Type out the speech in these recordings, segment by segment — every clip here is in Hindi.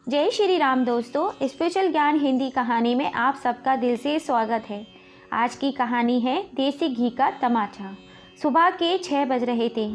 जय श्री राम दोस्तों, स्पेशल ज्ञान हिंदी कहानी में आप सबका दिल से स्वागत है। आज की कहानी है देसी घी का तमाचा। सुबह के 6 बज रहे थे।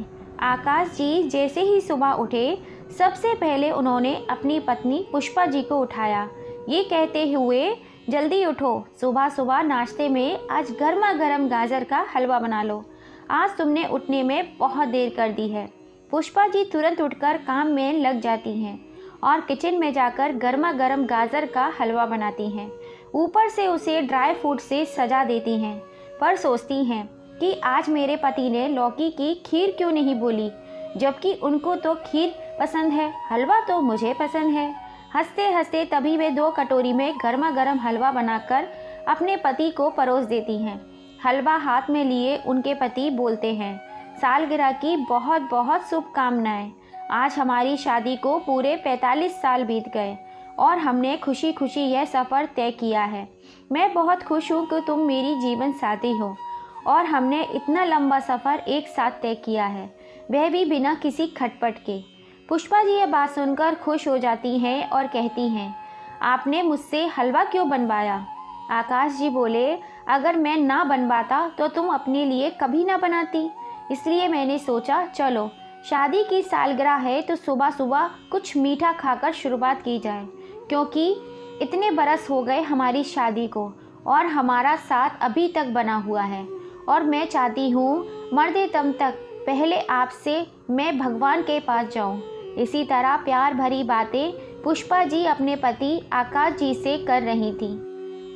आकाश जी जैसे ही सुबह उठे, सबसे पहले उन्होंने अपनी पत्नी पुष्पा जी को उठाया, ये कहते हुए, जल्दी उठो, सुबह सुबह नाश्ते में आज गर्मा गर्म गाजर का हलवा बना लो। आज तुमने उठने में बहुत देर कर दी है। पुष्पा जी तुरंत उठकर काम में लग जाती हैं और किचन में जाकर गर्मा गर्म गाजर का हलवा बनाती हैं। ऊपर से उसे ड्राई फ्रूट से सजा देती हैं, पर सोचती हैं कि आज मेरे पति ने लौकी की खीर क्यों नहीं बोली, जबकि उनको तो खीर पसंद है, हलवा तो मुझे पसंद है। हंसते हंसते तभी वे 2 कटोरी में गर्मा गर्म हलवा बनाकर अपने पति को परोस देती हैं। हलवा हाथ में लिए उनके पति बोलते हैं, सालगिरह की बहुत बहुत शुभकामनाएं। आज हमारी शादी को पूरे 45 साल बीत गए और हमने खुशी खुशी यह सफ़र तय किया है। मैं बहुत खुश हूँ कि तुम मेरी जीवन साथी हो और हमने इतना लंबा सफ़र एक साथ तय किया है, वह भी बिना किसी खटपट के। पुष्पा जी यह बात सुनकर खुश हो जाती हैं और कहती हैं, आपने मुझसे हलवा क्यों बनवाया? आकाश जी बोले, अगर मैं ना बनवाता तो तुम अपने लिए कभी ना बनाती, इसलिए मैंने सोचा चलो शादी की सालगिरह है तो सुबह सुबह कुछ मीठा खाकर शुरुआत की जाए, क्योंकि इतने बरस हो गए हमारी शादी को और हमारा साथ अभी तक बना हुआ है और मैं चाहती हूँ मरते दम तक पहले आपसे मैं भगवान के पास जाऊँ। इसी तरह प्यार भरी बातें पुष्पा जी अपने पति आकाश जी से कर रही थी।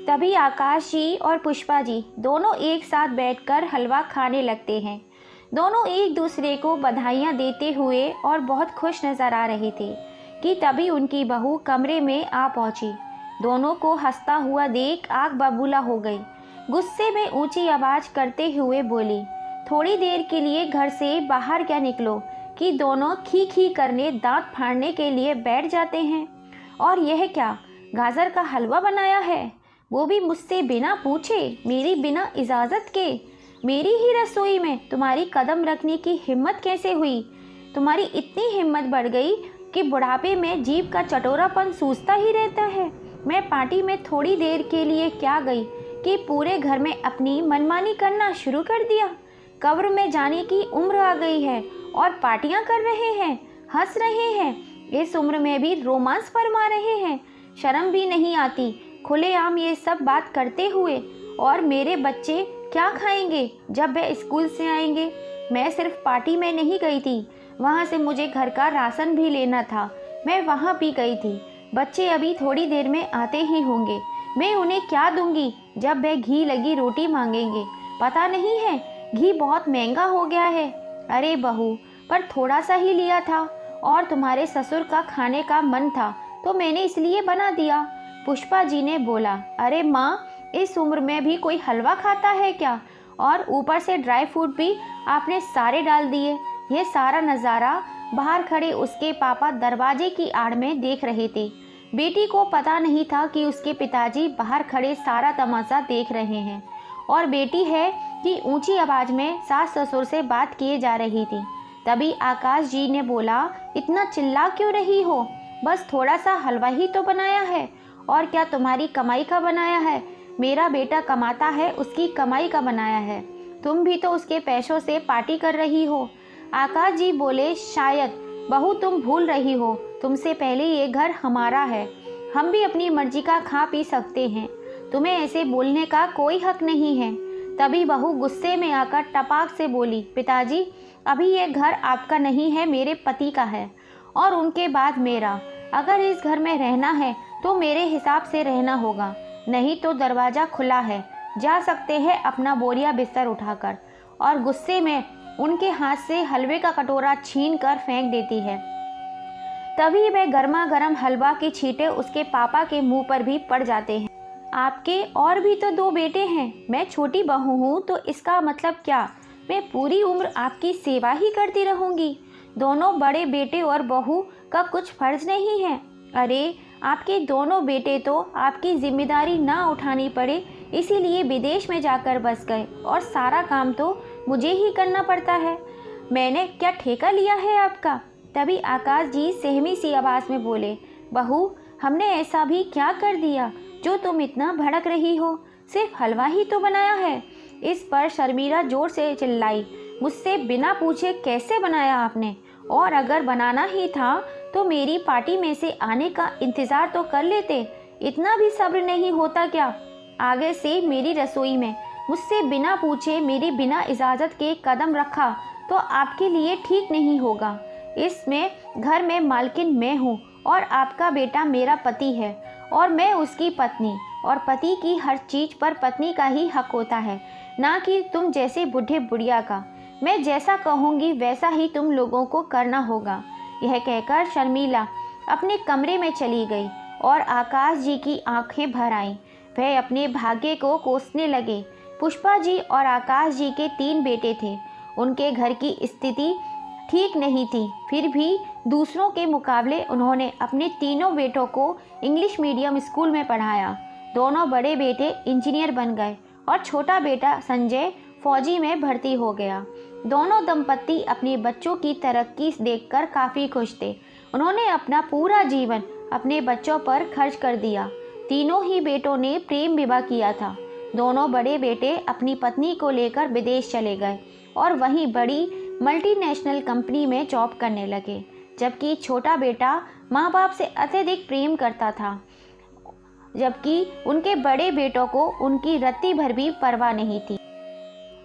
तभी आकाश जी और पुष्पा जी दोनों एक साथ बैठकर हलवा खाने लगते हैं। दोनों एक दूसरे को बधाइयाँ देते हुए और बहुत खुश नज़र आ रहे थे कि तभी उनकी बहू कमरे में आ पहुंची। दोनों को हंसता हुआ देख आग बबूला हो गई। गुस्से में ऊंची आवाज़ करते हुए बोली, थोड़ी देर के लिए घर से बाहर क्या निकलो कि दोनों खी खी करने दांत फाड़ने के लिए बैठ जाते हैं। और यह क्या, गाजर का हलवा बनाया है, वो भी मुझसे बिना पूछे, मेरी बिना इजाज़त के। मेरी ही रसोई में तुम्हारी कदम रखने की हिम्मत कैसे हुई? तुम्हारी इतनी हिम्मत बढ़ गई कि बुढ़ापे में जीभ का चटोरापन सूझता ही रहता है। मैं पार्टी में थोड़ी देर के लिए क्या गई कि पूरे घर में अपनी मनमानी करना शुरू कर दिया। कब्र में जाने की उम्र आ गई है और पार्टियां कर रहे हैं, हंस रहे हैं, इस उम्र में भी रोमांस फरमा रहे हैं। शर्म भी नहीं आती खुलेआम ये सब बात करते हुए। और मेरे बच्चे क्या खाएंगे जब वे स्कूल से आएंगे? मैं सिर्फ पार्टी में नहीं गई थी, वहाँ से मुझे घर का राशन भी लेना था, मैं वहाँ भी गई थी। बच्चे अभी थोड़ी देर में आते ही होंगे, मैं उन्हें क्या दूंगी जब वे घी लगी रोटी मांगेंगे? पता नहीं है घी बहुत महंगा हो गया है। अरे बहू, पर थोड़ा सा ही लिया था और तुम्हारे ससुर का खाने का मन था तो मैंने इसलिए बना दिया। पुष्पा जी ने बोला, अरे माँ, इस उम्र में भी कोई हलवा खाता है क्या? और ऊपर से ड्राई फ्रूट भी आपने सारे डाल दिए। ये सारा नज़ारा बाहर खड़े उसके पापा दरवाजे की आड़ में देख रहे थे। बेटी को पता नहीं था कि उसके पिताजी बाहर खड़े सारा तमाशा देख रहे हैं और बेटी है कि ऊंची आवाज़ में सास ससुर से बात किए जा रही थी। तभी आकाश जी ने बोला, इतना चिल्ला क्यों रही हो? बस थोड़ा सा हलवा ही तो बनाया है, और क्या तुम्हारी कमाई का बनाया है? मेरा बेटा कमाता है, उसकी कमाई का बनाया है। तुम भी तो उसके पैसों से पार्टी कर रही हो। आकाश जी बोले, शायद बहू तुम भूल रही हो, तुमसे पहले ये घर हमारा है, हम भी अपनी मर्जी का खा पी सकते हैं, तुम्हें ऐसे बोलने का कोई हक नहीं है। तभी बहू गुस्से में आकर टपाक से बोली, पिताजी, अभी ये घर आपका नहीं है, मेरे पति का है और उनके बाद मेरा। अगर इस घर में रहना है तो मेरे हिसाब से रहना होगा, नहीं तो दरवाज़ा खुला है, जा सकते हैं अपना बोरिया बिस्तर उठाकर। और गुस्से में उनके हाथ से हलवे का कटोरा छीन कर फेंक देती है। तभी वह गर्मा गर्म हलवा के छींटे उसके पापा के मुंह पर भी पड़ जाते हैं। आपके और भी तो 2 बेटे हैं, मैं छोटी बहू हूँ, तो इसका मतलब क्या, मैं पूरी उम्र आपकी सेवा ही करती रहूँगी? दोनों बड़े बेटे और बहू का कुछ फर्ज नहीं है? अरे, आपके दोनों बेटे तो आपकी जिम्मेदारी ना उठानी पड़े इसीलिए विदेश में जाकर बस गए और सारा काम तो मुझे ही करना पड़ता है। मैंने क्या ठेका लिया है आपका? तभी आकाश जी सहमी सी आवाज़ में बोले, बहू, हमने ऐसा भी क्या कर दिया जो तुम इतना भड़क रही हो? सिर्फ हलवा ही तो बनाया है। इस पर शर्मिला जोर से चिल्लाई, मुझसे बिना पूछे कैसे बनाया आपने? और अगर बनाना ही था तो मेरी पार्टी में से आने का इंतज़ार तो कर लेते। इतना भी सब्र नहीं होता क्या? आगे से मेरी रसोई में मुझसे बिना पूछे, मेरी बिना इजाज़त के कदम रखा तो आपके लिए ठीक नहीं होगा। इसमें घर में मालकिन मैं हूँ और आपका बेटा मेरा पति है और मैं उसकी पत्नी, और पति की हर चीज़ पर पत्नी का ही हक होता है, ना कि तुम जैसे बूढ़े बुढ़िया का। मैं जैसा कहूँगी वैसा ही तुम लोगों को करना होगा। यह कहकर शर्मिला अपने कमरे में चली गई और आकाश जी की आंखें भर आईं। वह अपने भाग्य को कोसने लगे। पुष्पा जी और आकाश जी के 3 बेटे थे। उनके घर की स्थिति ठीक नहीं थी, फिर भी दूसरों के मुकाबले उन्होंने अपने तीनों बेटों को इंग्लिश मीडियम स्कूल में पढ़ाया। दोनों बड़े बेटे इंजीनियर बन गए और छोटा बेटा संजय फौजी में भर्ती हो गया। दोनों दंपत्ति अपने बच्चों की तरक्की देखकर काफ़ी खुश थे। उन्होंने अपना पूरा जीवन अपने बच्चों पर खर्च कर दिया। तीनों ही बेटों ने प्रेम विवाह किया था। दोनों बड़े बेटे अपनी पत्नी को लेकर विदेश चले गए और वहीं बड़ी मल्टीनेशनल कंपनी में जॉब करने लगे, जबकि छोटा बेटा माँ बाप से अत्यधिक प्रेम करता था, जबकि उनके बड़े बेटों को उनकी रत्ती भर भी परवाह नहीं थी।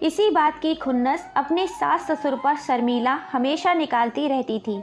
इसी बात की खुन्नस अपने सास ससुर पर शर्मिला हमेशा निकालती रहती थी।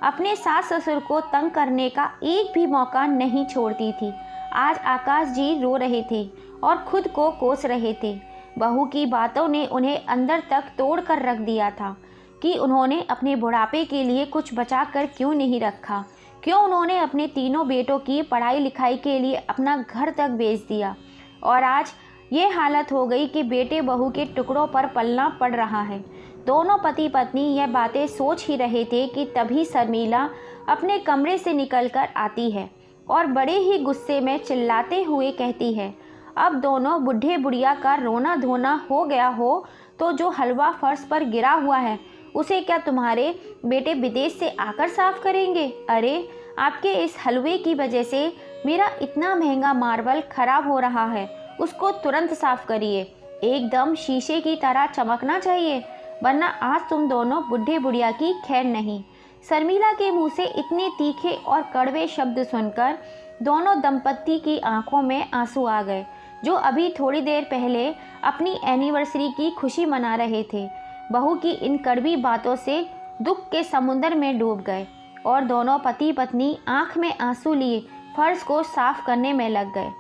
अपने सास ससुर को तंग करने का एक भी मौका नहीं छोड़ती थी। आज आकाश जी रो रहे थे और खुद को कोस रहे थे। बहू की बातों ने उन्हें अंदर तक तोड़ कर रख दिया था कि उन्होंने अपने बुढ़ापे के लिए कुछ बचा कर क्यों नहीं रखा, क्यों उन्होंने अपने तीनों बेटों की पढ़ाई लिखाई के लिए अपना घर तक बेच दिया। और आज ये हालत हो गई कि बेटे बहू के टुकड़ों पर पलना पड़ रहा है। दोनों पति पत्नी यह बातें सोच ही रहे थे कि तभी शर्मिला अपने कमरे से निकलकर आती है और बड़े ही गुस्से में चिल्लाते हुए कहती है, अब दोनों बुढ़े बुढ़िया का रोना धोना हो गया हो तो जो हलवा फर्श पर गिरा हुआ है उसे क्या तुम्हारे बेटे विदेश से आकर साफ करेंगे? अरे आपके इस हलवे की वजह से मेरा इतना महंगा मार्बल खराब हो रहा है, उसको तुरंत साफ करिए। एकदम शीशे की तरह चमकना चाहिए, वरना आज तुम दोनों बुढ़े बुढ़िया की खैर नहीं। शर्मिला के मुंह से इतने तीखे और कड़वे शब्द सुनकर दोनों दंपत्ति की आंखों में आंसू आ गए, जो अभी थोड़ी देर पहले अपनी एनिवर्सरी की खुशी मना रहे थे। बहू की इन कड़वी बातों से दुख के समुद्र में डूब गए और दोनों पति पत्नी आंख में आंसू लिए फर्श को साफ करने में लग गए।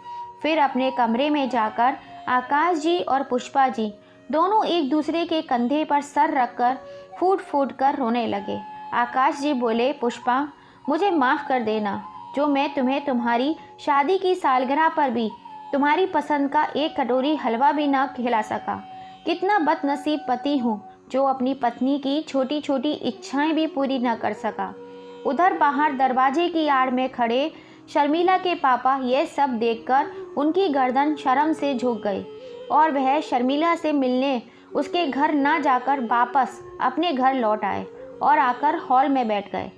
फिर अपने कमरे में जाकर आकाश जी और पुष्पा जी दोनों एक दूसरे के कंधे पर सर रखकर फूट फूट कर रोने लगे। आकाश जी बोले, पुष्पा मुझे माफ़ कर देना, जो मैं तुम्हें तुम्हारी शादी की सालगिरह पर भी तुम्हारी पसंद का एक कटोरी हलवा भी ना खिला सका। कितना बदनसीब पति हूँ जो अपनी पत्नी की छोटी छोटी इच्छाएं भी पूरी न कर सका। उधर बाहर दरवाजे की आड़ में खड़े शर्मिला के पापा यह सब देखकर उनकी गर्दन शर्म से झुक गई और वह शर्मिला से मिलने उसके घर ना जाकर वापस अपने घर लौट आए और आकर हॉल में बैठ गए।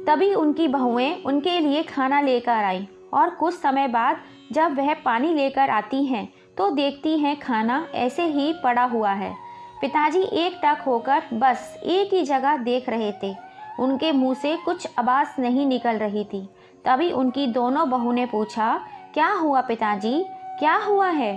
तभी उनकी बहुएं उनके लिए खाना लेकर आई और कुछ समय बाद जब वह पानी लेकर आती हैं तो देखती हैं खाना ऐसे ही पड़ा हुआ है। पिताजी एकटक होकर बस एक ही जगह देख रहे थे। उनके मुंह से कुछ आवाज़ नहीं निकल रही थी। तभी उनकी दोनों बहू ने पूछा, क्या हुआ पिताजी, क्या हुआ है?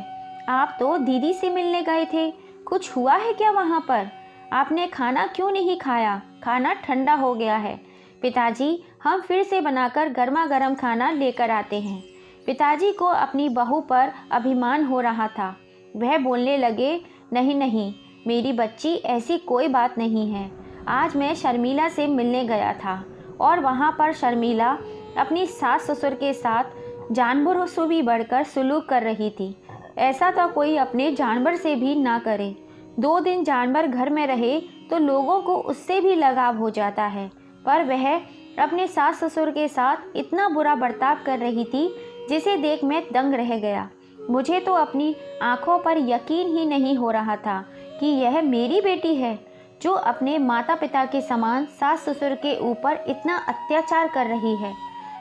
आप तो दीदी से मिलने गए थे, कुछ हुआ है क्या वहाँ पर? आपने खाना क्यों नहीं खाया? खाना ठंडा हो गया है। पिताजी हम फिर से बनाकर गर्मा गर्म खाना लेकर आते हैं। पिताजी को अपनी बहू पर अभिमान हो रहा था। वह बोलने लगे, नहीं नहीं मेरी बच्ची, ऐसी कोई बात नहीं है। आज मैं शर्मिला से मिलने गया था और वहाँ पर शर्मिला अपनी सास ससुर के साथ जानवरों से भी बढ़कर सुलूक कर रही थी। ऐसा तो कोई अपने जानवर से भी ना करे। 2 दिन जानवर घर में रहे तो लोगों को उससे भी लगाव हो जाता है, पर वह अपने सास ससुर के साथ इतना बुरा बर्ताव कर रही थी जिसे देख मैं दंग रह गया। मुझे तो अपनी आंखों पर यकीन ही नहीं हो रहा था कि यह मेरी बेटी है जो अपने माता पिता के समान सास ससुर के ऊपर इतना अत्याचार कर रही है।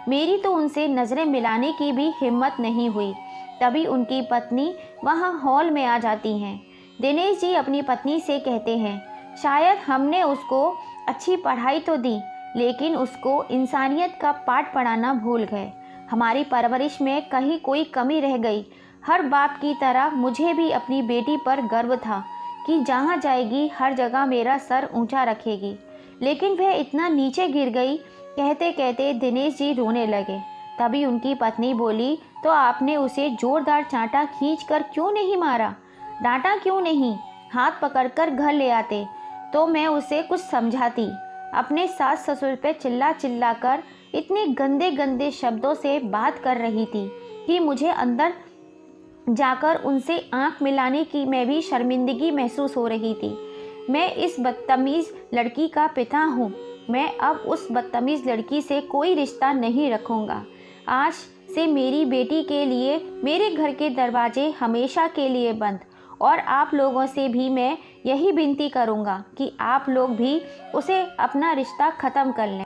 मेरी तो उनसे नज़रें मिलाने की भी हिम्मत नहीं हुई। तभी उनकी पत्नी वहाँ हॉल में आ जाती हैं। दिनेश जी अपनी पत्नी से कहते हैं, शायद हमने उसको अच्छी पढ़ाई तो दी, लेकिन उसको इंसानियत का पाठ पढ़ाना भूल गए। हमारी परवरिश में कहीं कोई कमी रह गई। हर बाप की तरह मुझे भी अपनी बेटी पर गर्व था कि जहाँ जाएगी हर जगह मेरा सर ऊंचा रखेगी, लेकिन वह इतना नीचे गिर गई। कहते कहते दिनेश जी रोने लगे। तभी उनकी पत्नी बोली, तो आपने उसे जोरदार चांटा खींचकर क्यों नहीं मारा? डांटा क्यों नहीं? हाथ पकड़कर घर ले आते तो मैं उसे कुछ समझाती। अपने सास ससुर पे चिल्ला चिल्ला कर इतने गंदे गंदे शब्दों से बात कर रही थी कि मुझे अंदर जाकर उनसे आंख मिलाने की मैं भी शर्मिंदगी महसूस हो रही थी। मैं इस बदतमीज़ लड़की का पिता हूँ। मैं अब उस बदतमीज़ लड़की से कोई रिश्ता नहीं रखूँगा। आज से मेरी बेटी के लिए मेरे घर के दरवाजे हमेशा के लिए बंद। और आप लोगों से भी मैं यही विनती करूँगा कि आप लोग भी उसे अपना रिश्ता ख़त्म कर लें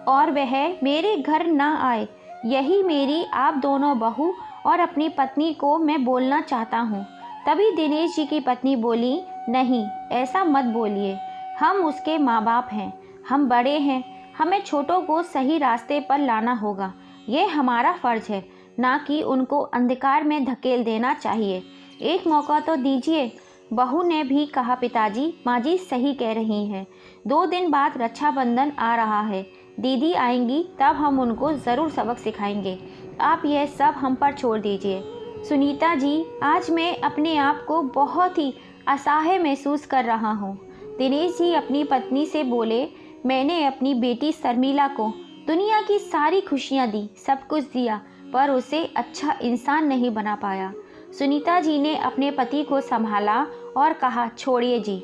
और वह मेरे घर ना आए। यही मेरी आप दोनों बहू और अपनी पत्नी को मैं बोलना चाहता हूँ। तभी दिनेश जी की पत्नी बोली, नहीं, ऐसा मत बोलिए। हम उसके माँ बाप हैं, हम बड़े हैं, हमें छोटों को सही रास्ते पर लाना होगा। ये हमारा फ़र्ज है, ना कि उनको अंधकार में धकेल देना चाहिए। एक मौका तो दीजिए। बहू ने भी कहा, पिताजी, माँ जी सही कह रही हैं। 2 दिन बाद रक्षाबंधन आ रहा है। दीदी आएंगी तब हम उनको ज़रूर सबक सिखाएंगे। आप यह सब हम पर छोड़ दीजिए। सुनीता जी, आज मैं अपने आप को बहुत ही असहाय महसूस कर रहा हूँ। दिनेश जी अपनी पत्नी से बोले, मैंने अपनी बेटी शर्मिला को दुनिया की सारी खुशियाँ दी, सब कुछ दिया, पर उसे अच्छा इंसान नहीं बना पाया। सुनीता जी ने अपने पति को संभाला और कहा, छोड़िए जी,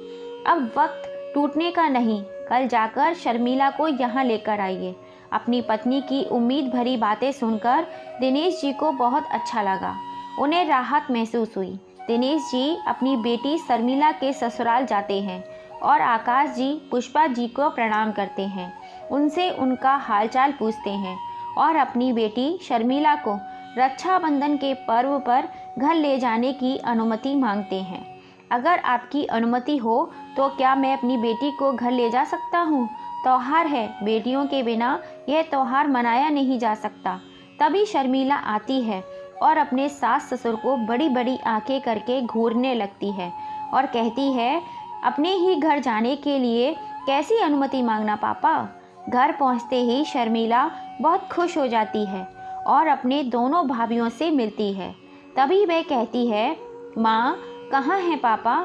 अब वक्त टूटने का नहीं, कल जाकर शर्मिला को यहाँ लेकर आइए। अपनी पत्नी की उम्मीद भरी बातें सुनकर दिनेश जी को बहुत अच्छा लगा। उन्हें राहत महसूस हुई। दिनेश जी अपनी बेटी शर्मिला के ससुराल जाते हैं और आकाश जी पुष्पा जी को प्रणाम करते हैं। उनसे उनका हालचाल पूछते हैं और अपनी बेटी शर्मिला को रक्षाबंधन के पर्व पर घर ले जाने की अनुमति मांगते हैं। अगर आपकी अनुमति हो तो क्या मैं अपनी बेटी को घर ले जा सकता हूँ? त्योहार है, बेटियों के बिना यह त्योहार मनाया नहीं जा सकता। तभी शर्मिला आती है और अपने सास ससुर को बड़ी बड़ी आंखें करके घूरने लगती है और कहती है, अपने ही घर जाने के लिए कैसी अनुमति मांगना पापा? घर पहुंचते ही शर्मिला बहुत खुश हो जाती है और अपने दोनों भाभियों से मिलती है। तभी वह कहती है, माँ कहाँ हैं पापा?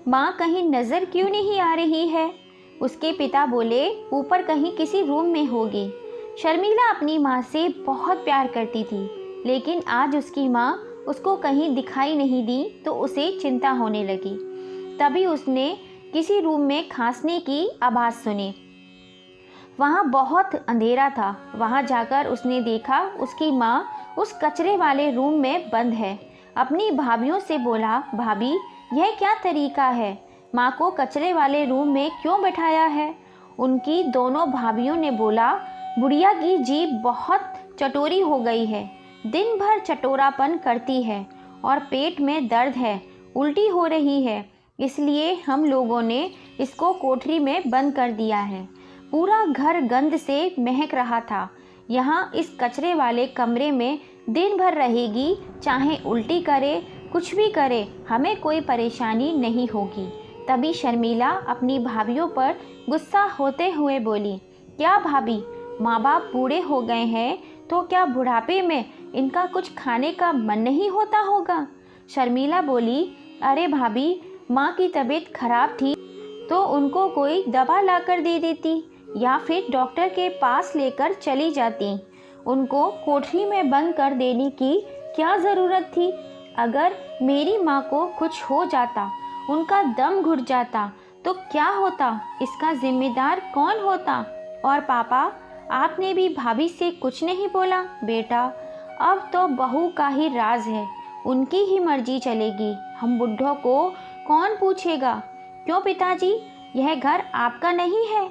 माँ कहीं नज़र क्यों नहीं आ रही है? उसके पिता बोले, ऊपर कहीं किसी रूम में होगी। शर्मिला अपनी माँ से बहुत प्यार करती थी, लेकिन आज उसकी माँ उसको कहीं दिखाई नहीं दी तो उसे चिंता होने लगी। तभी उसने किसी रूम में खांसने की आवाज़ सुनी। वहाँ बहुत अंधेरा था। वहाँ जाकर उसने देखा उसकी माँ उस कचरे वाले रूम में बंद है। अपनी भाभियों से बोला, भाभी यह क्या तरीका है? माँ को कचरे वाले रूम में क्यों बैठाया है? उनकी दोनों भाभियों ने बोला, बुढ़िया की जीभ बहुत चटोरी हो गई है, दिन भर चटोरापन करती है और पेट में दर्द है, उल्टी हो रही है, इसलिए हम लोगों ने इसको कोठरी में बंद कर दिया है। पूरा घर गंध से महक रहा था। यहाँ इस कचरे वाले कमरे में दिन भर रहेगी, चाहे उल्टी करे, कुछ भी करे, हमें कोई परेशानी नहीं होगी। तभी शर्मिला अपनी भाभियों पर गुस्सा होते हुए बोली, क्या भाभी, माँ बाप बूढ़े हो गए हैं तो क्या बुढ़ापे में इनका कुछ खाने का मन नहीं होता होगा? शर्मिला बोली, अरे भाभी, माँ की तबीयत खराब थी तो उनको कोई दवा लाकर दे देती या फिर डॉक्टर के पास लेकर चली जाती। उनको कोठरी में बंद कर देने की क्या ज़रूरत थी? अगर मेरी माँ को कुछ हो जाता, उनका दम घुट जाता तो क्या होता? इसका जिम्मेदार कौन होता? और पापा, आपने भी भाभी से कुछ नहीं बोला? बेटा, अब तो बहू का ही राज है, उनकी ही मर्जी चलेगी, हम बुढ़ों को कौन पूछेगा? क्यों पिताजी, यह घर आपका नहीं है?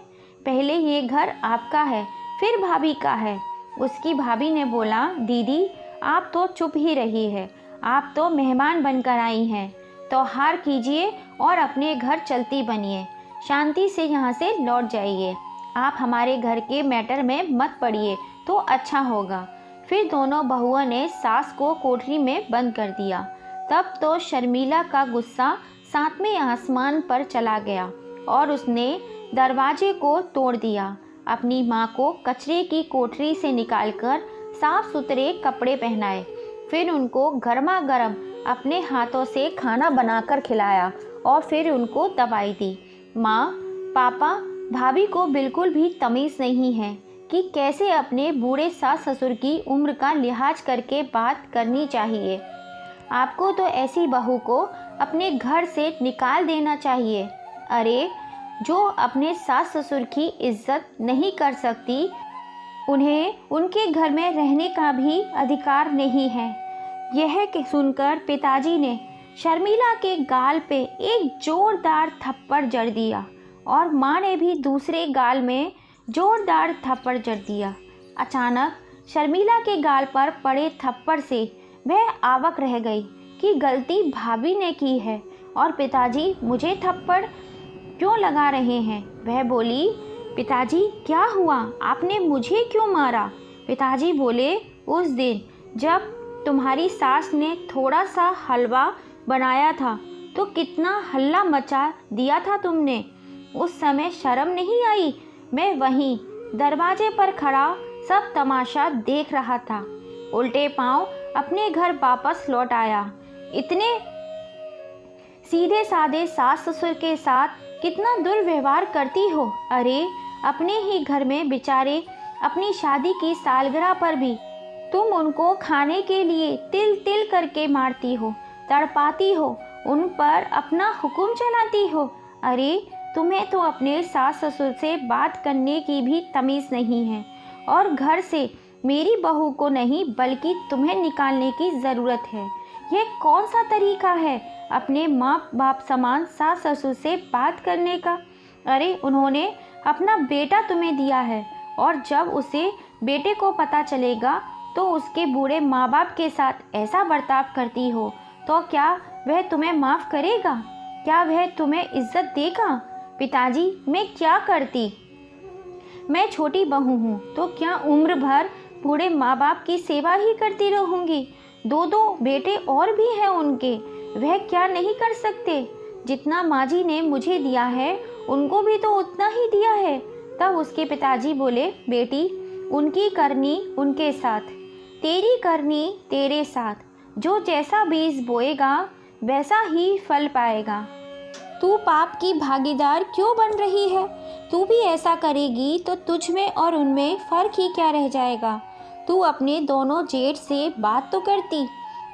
पहले ये घर आपका है, फिर भाभी का है। उसकी भाभी ने बोला, दीदी आप तो चुप ही रही है, आप तो मेहमान बनकर आई हैं, त्योहार कीजिए और अपने घर चलती बनिए, शांति से यहाँ से लौट जाइए, आप हमारे घर के मैटर में मत पड़िए तो अच्छा होगा। फिर दोनों बहुओं ने सास को कोठरी में बंद कर दिया। तब तो शर्मिला का गुस्सा सातवें आसमान पर चला गया और उसने दरवाजे को तोड़ दिया। अपनी माँ को कचरे की कोठरी से निकालकर साफ सुथरे कपड़े पहनाए, फिर उनको गर्मा गर्म अपने हाथों से खाना बनाकर खिलाया और फिर उनको दवाई दी। माँ, पापा, भाभी को बिल्कुल भी तमीज़ नहीं है कि कैसे अपने बूढ़े सास ससुर की उम्र का लिहाज करके बात करनी चाहिए। आपको तो ऐसी बहू को अपने घर से निकाल देना चाहिए। अरे, जो अपने सास ससुर की इज्जत नहीं कर सकती, उन्हें उनके घर में रहने का भी अधिकार नहीं है। यह सुनकर पिताजी ने शर्मिला के गाल पे एक जोरदार थप्पड़ जड़ दिया और माँ ने भी दूसरे गाल में जोरदार थप्पड़ जड़ दिया। अचानक शर्मिला के गाल पर पड़े थप्पड़ से वह आवाक रह गई कि गलती भाभी ने की है और पिताजी मुझे थप्पड़ क्यों लगा रहे हैं। वह बोली, पिताजी क्या हुआ, आपने मुझे क्यों मारा? पिताजी बोले, उस दिन जब तुम्हारी सास ने थोड़ा सा हलवा बनाया था तो कितना हल्ला मचा दिया था तुमने, उस समय शर्म नहीं आई? मैं वहीं दरवाजे पर खड़ा सब तमाशा देख रहा था। उल्टे पांव अपने घर वापस लौट आया। इतने सीधे साधे सास ससुर के साथ कितना दुर्व्यवहार करती हो। अरे, अपने ही घर में बेचारे अपनी शादी की सालगिरह पर भी तुम उनको खाने के लिए तिल तिल करके मारती हो, तड़पाती हो, उन पर अपना हुक्म चलाती हो। अरे, तुम्हें तो अपने सास ससुर से बात करने की भी तमीज़ नहीं है और घर से मेरी बहू को नहीं बल्कि तुम्हें निकालने की ज़रूरत है। यह कौन सा तरीका है अपने माँ बाप समान सास ससुर से बात करने का? अरे, उन्होंने अपना बेटा तुम्हें दिया है और जब उसे बेटे को पता चलेगा तो उसके बूढ़े माँ बाप के साथ ऐसा बर्ताव करती हो तो क्या वह तुम्हें माफ़ करेगा? क्या वह तुम्हें इज्जत देगा? पिताजी, मैं क्या करती? मैं छोटी बहू हूँ तो क्या उम्र भर बूढ़े माँ बाप की सेवा ही करती रहूँगी? दो दो बेटे और भी हैं उनके, वह क्या नहीं कर सकते? जितना माँ जी ने मुझे दिया है उनको भी तो उतना ही दिया है। तब उसके पिताजी बोले, बेटी, उनकी करनी उनके साथ, तेरी करनी तेरे साथ, जो जैसा बीज बोएगा वैसा ही फल पाएगा। तू पाप की भागीदार क्यों बन रही है? तू भी ऐसा करेगी तो तुझ में और उनमें फ़र्क ही क्या रह जाएगा? तू अपने दोनों जेठ से बात तो करती,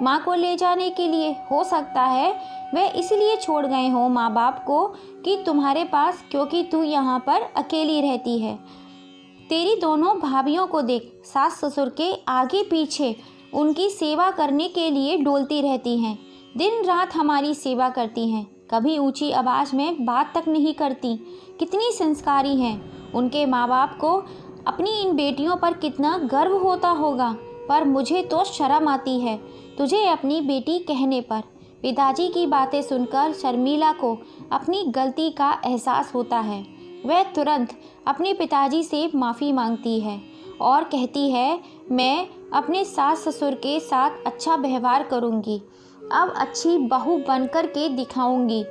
माँ को ले जाने के लिए। हो सकता है वह इसलिए छोड़ गए हों माँ बाप को कि तुम्हारे पास, क्योंकि तू यहाँ पर अकेली रहती है। तेरी दोनों भाभियों को देख, सास ससुर के आगे पीछे उनकी सेवा करने के लिए डोलती रहती हैं, दिन रात हमारी सेवा करती हैं, कभी ऊंची आवाज़ में बात तक नहीं करती। कितनी संस्कारी हैं। उनके माँ बाप को अपनी इन बेटियों पर कितना गर्व होता होगा, पर मुझे तो शर्म आती है तुझे अपनी बेटी कहने पर। पिताजी की बातें सुनकर शर्मिला को अपनी गलती का एहसास होता है। वह तुरंत अपने पिताजी से माफ़ी मांगती है और कहती है, मैं अपने सास ससुर के साथ अच्छा व्यवहार करूँगी, अब अच्छी बहू बनकर के दिखाऊंगी।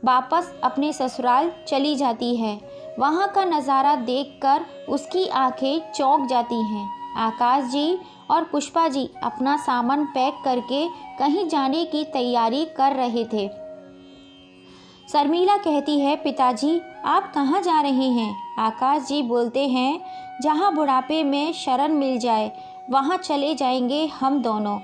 वापस अपने ससुराल चली जाती है। वहाँ का नज़ारा देखकर उसकी आंखें चौंक जाती हैं। आकाश जी और पुष्पा जी अपना सामान पैक करके कहीं जाने की तैयारी कर रहे थे। शर्मिला कहती है, पिताजी आप कहाँ जा रहे हैं? आकाश जी बोलते हैं, जहाँ बुढ़ापे में शरण मिल जाए वहाँ चले जाएंगे हम दोनों,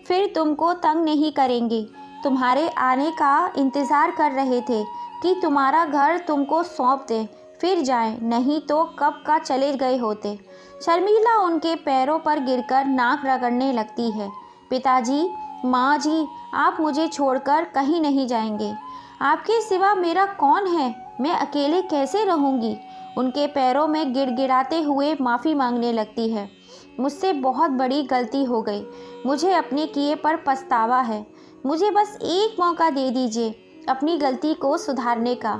फिर तुमको तंग नहीं करेंगे। तुम्हारे आने का इंतज़ार कर रहे थे कि तुम्हारा घर तुमको सौंप दे फिर जाएं, नहीं तो कब का चले गए होते। शर्मिला उनके पैरों पर गिरकर नाक रगड़ने लगती है। पिताजी, माँ जी, आप मुझे छोड़कर कहीं नहीं जाएंगे। आपके सिवा मेरा कौन है? मैं अकेले कैसे रहूँगी? उनके पैरों में गिड़गिड़ाते हुए माफ़ी मांगने लगती है। मुझसे बहुत बड़ी गलती हो गई। मुझे अपने किए पर पछतावा है। मुझे बस एक मौका दे दीजिए अपनी गलती को सुधारने का।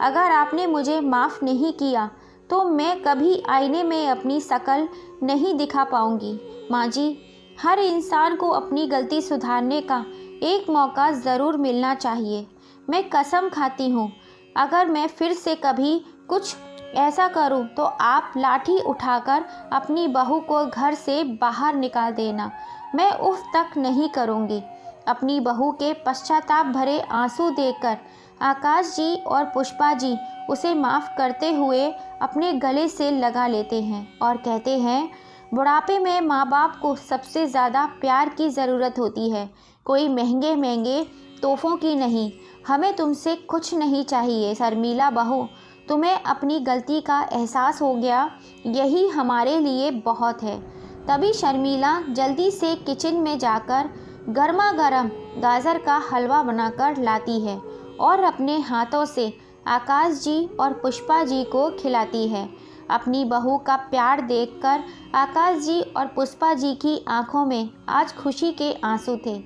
अगर आपने मुझे माफ़ नहीं किया तो मैं कभी आईने में अपनी शक्ल नहीं दिखा पाऊंगी। माँ जी, हर इंसान को अपनी गलती सुधारने का एक मौका ज़रूर मिलना चाहिए। मैं कसम खाती हूँ, अगर मैं फिर से कभी कुछ ऐसा करूँ तो आप लाठी उठाकर अपनी बहू को घर से बाहर निकाल देना। मैं उफ तक नहीं करूँगी। अपनी बहू के पश्चाताप भरे आंसू देखकर आकाश जी और पुष्पा जी उसे माफ़ करते हुए अपने गले से लगा लेते हैं और कहते हैं, बुढ़ापे में माँ बाप को सबसे ज़्यादा प्यार की ज़रूरत होती है, कोई महंगे महंगे तोहफ़ों की नहीं। हमें तुमसे कुछ नहीं चाहिए शर्मिला बहू, तुम्हें अपनी गलती का एहसास हो गया, यही हमारे लिए बहुत है। तभी शर्मिला जल्दी से किचन में जाकर गर्मा गर्म गाजर का हलवा बनाकर लाती है और अपने हाथों से आकाश जी और पुष्पा जी को खिलाती है। अपनी बहू का प्यार देखकर आकाश जी और पुष्पा जी की आंखों में आज खुशी के आंसू थे।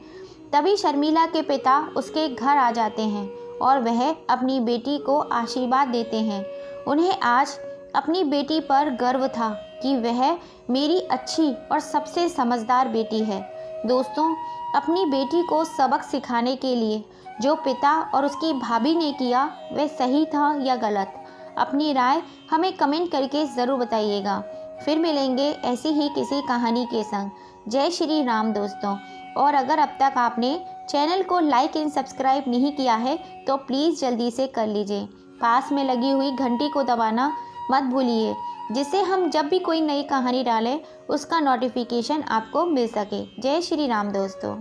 तभी शर्मिला के पिता उसके घर आ जाते हैं और वह अपनी बेटी को आशीर्वाद देते हैं। उन्हें आज अपनी बेटी पर गर्व था कि वह मेरी अच्छी और सबसे समझदार बेटी है। दोस्तों, अपनी बेटी को सबक सिखाने के लिए जो पिता और उसकी भाभी ने किया वह सही था या गलत, अपनी राय हमें कमेंट करके ज़रूर बताइएगा। फिर मिलेंगे ऐसी ही किसी कहानी के संग। जय श्री राम दोस्तों। और अगर अब तक आपने चैनल को लाइक एंड सब्सक्राइब नहीं किया है तो प्लीज़ जल्दी से कर लीजिए। पास में लगी हुई घंटी को दबाना मत भूलिए, जिससे हम जब भी कोई नई कहानी डालें उसका नोटिफिकेशन आपको मिल सके। जय श्री राम दोस्तों।